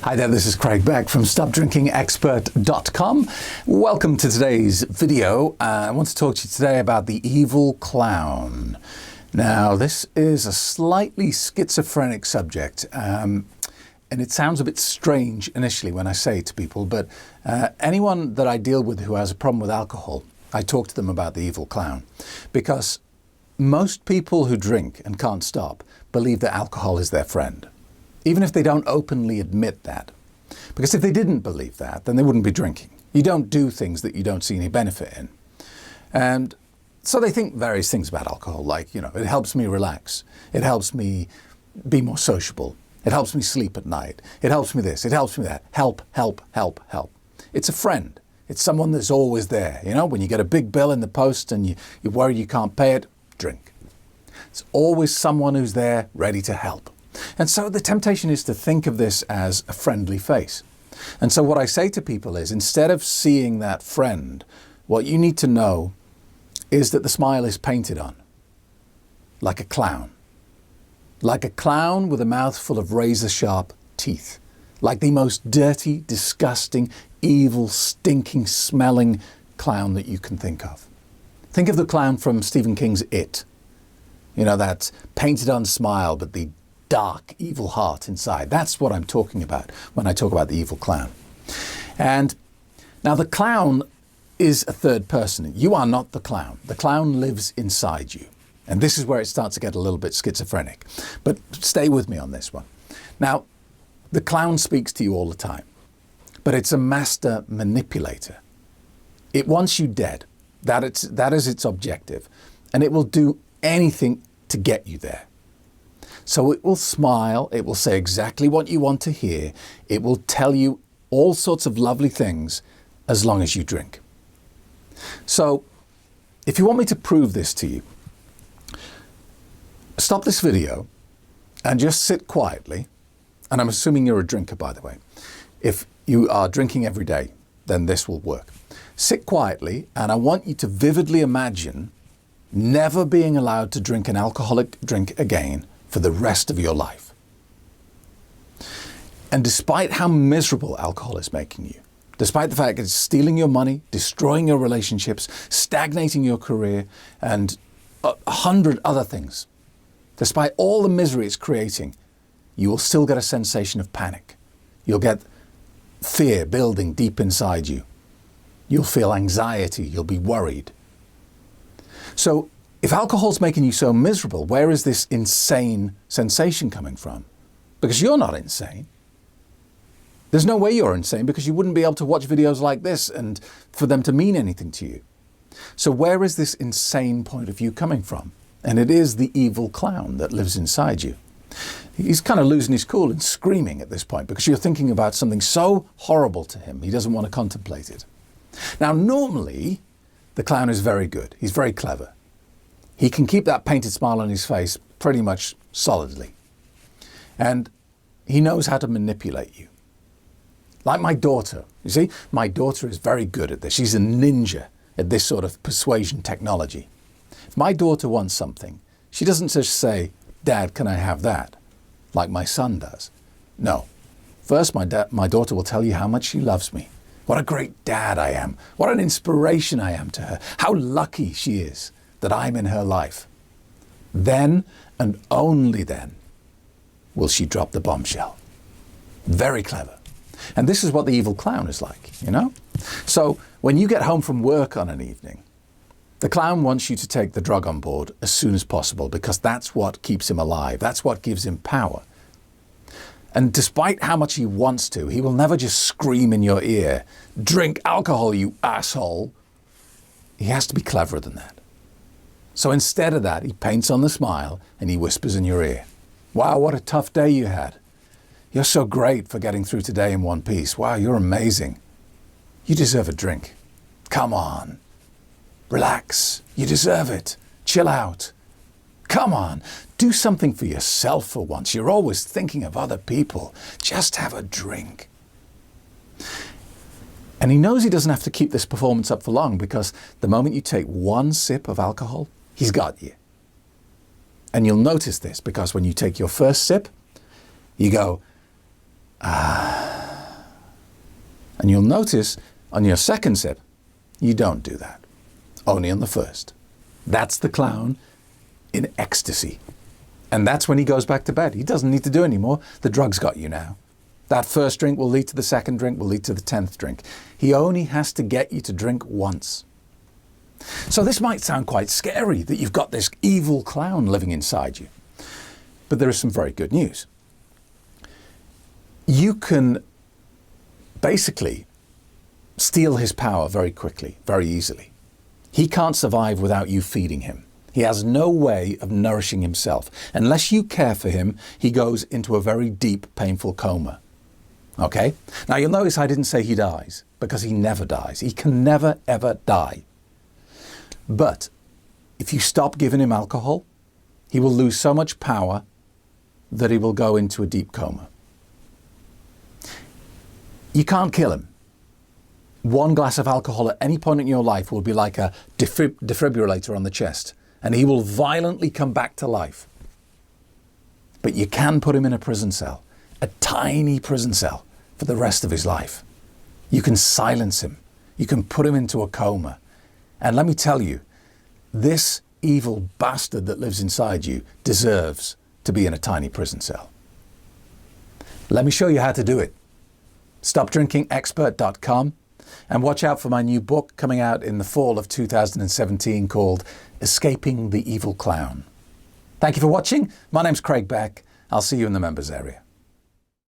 Hi there, this is Craig Beck from StopDrinkingExpert.com. Welcome to today's video. I want to talk to you today about the evil clown. Now, this is a slightly schizophrenic subject, and it sounds a bit strange initially when I say it to people, but anyone that I deal with who has a problem with alcohol, I talk to them about the evil clown, because most people who drink and can't stop believe that alcohol is their friend, even if they don't openly admit that. Because if they didn't believe that, then they wouldn't be drinking. You don't do things that you don't see any benefit in. And so they think various things about alcohol, like, it helps me relax. It helps me be more sociable. It helps me sleep at night. It helps me this. It helps me that. Help, help, help, help. It's a friend. It's someone that's always there. When you get a big bill in the post and you're worried you can't pay it, drink. It's always someone who's there ready to help. And so the temptation is to think of this as a friendly face. And so what I say to people is, instead of seeing that friend, what you need to know is that the smile is painted on, like a clown. Like a clown with a mouth full of razor-sharp teeth. Like the most dirty, disgusting, evil, stinking, smelling clown that you can think of. Think of the clown from Stephen King's It. That painted-on smile, but the dark, evil heart inside. That's what I'm talking about when I talk about the evil clown. And now the clown is a third person. You are not the clown. The clown lives inside you. And this is where it starts to get a little bit schizophrenic. But stay with me on this one. Now, the clown speaks to you all the time, but it's a master manipulator. It wants you dead. That is its objective. And it will do anything to get you there. So it will smile, it will say exactly what you want to hear, it will tell you all sorts of lovely things as long as you drink. So if you want me to prove this to you, stop this video and just sit quietly, and I'm assuming you're a drinker, by the way. If you are drinking every day, then this will work. Sit quietly, and I want you to vividly imagine never being allowed to drink an alcoholic drink again for the rest of your life. And despite how miserable alcohol is making you, despite the fact that it's stealing your money, destroying your relationships, stagnating your career, and 100 other things, despite all the misery it's creating, you will still get a sensation of panic. You'll get fear building deep inside you. You'll feel anxiety. You'll be worried. So if alcohol's making you so miserable, where is this insane sensation coming from? Because you're not insane. There's no way you're insane, because you wouldn't be able to watch videos like this and for them to mean anything to you. So where is this insane point of view coming from? And it is the evil clown that lives inside you. He's kind of losing his cool and screaming at this point because you're thinking about something so horrible to him, he doesn't want to contemplate it. Now, normally, the clown is very good. He's very clever. He can keep that painted smile on his face pretty much solidly. And he knows how to manipulate you. Like my daughter. You see, my daughter is very good at this. She's a ninja at this sort of persuasion technology. If my daughter wants something, she doesn't just say, "Dad, can I have that?" like my son does. No. First, my daughter will tell you how much she loves me. What a great dad I am. What an inspiration I am to her. How lucky she is that I'm in her life. Then, and only then, will she drop the bombshell. Very clever. And this is what the evil clown is like, So when you get home from work on an evening, the clown wants you to take the drug on board as soon as possible, because that's what keeps him alive. That's what gives him power. And despite how much he wants to, he will never just scream in your ear, "Drink alcohol, you asshole." He has to be cleverer than that. So instead of that, he paints on the smile and he whispers in your ear, "Wow, what a tough day you had. You're so great for getting through today in one piece. Wow, you're amazing. You deserve a drink. Come on. Relax. You deserve it. Chill out. Come on. Do something for yourself for once. You're always thinking of other people. Just have a drink." And he knows he doesn't have to keep this performance up for long, because the moment you take one sip of alcohol, he's got you. And you'll notice this, because when you take your first sip, you go, "Ah, And you'll notice on your second sip, you don't do that. Only on the first. That's the clown in ecstasy. And that's when he goes back to bed. He doesn't need to do any more. The drug's got you now. That first drink will lead to the second drink, will lead to the 10th drink. He only has to get you to drink once. So this might sound quite scary that you've got this evil clown living inside you. But there is some very good news. You can basically steal his power very quickly, very easily. He can't survive without you feeding him. He has no way of nourishing himself. Unless you care for him, he goes into a very deep, painful coma. Okay? Now you'll notice I didn't say he dies, because he never dies. He can never, ever die. But if you stop giving him alcohol, he will lose so much power that he will go into a deep coma. You can't kill him. One glass of alcohol at any point in your life will be like a defibrillator on the chest, and he will violently come back to life. But you can put him in a prison cell, a tiny prison cell, for the rest of his life. You can silence him. You can put him into a coma. And let me tell you, this evil bastard that lives inside you deserves to be in a tiny prison cell. Let me show you how to do it. StopDrinkingExpert.com, and watch out for my new book coming out in the fall of 2017 called Escaping the Evil Clown. Thank you for watching. My name's Craig Beck. I'll see you in the members area.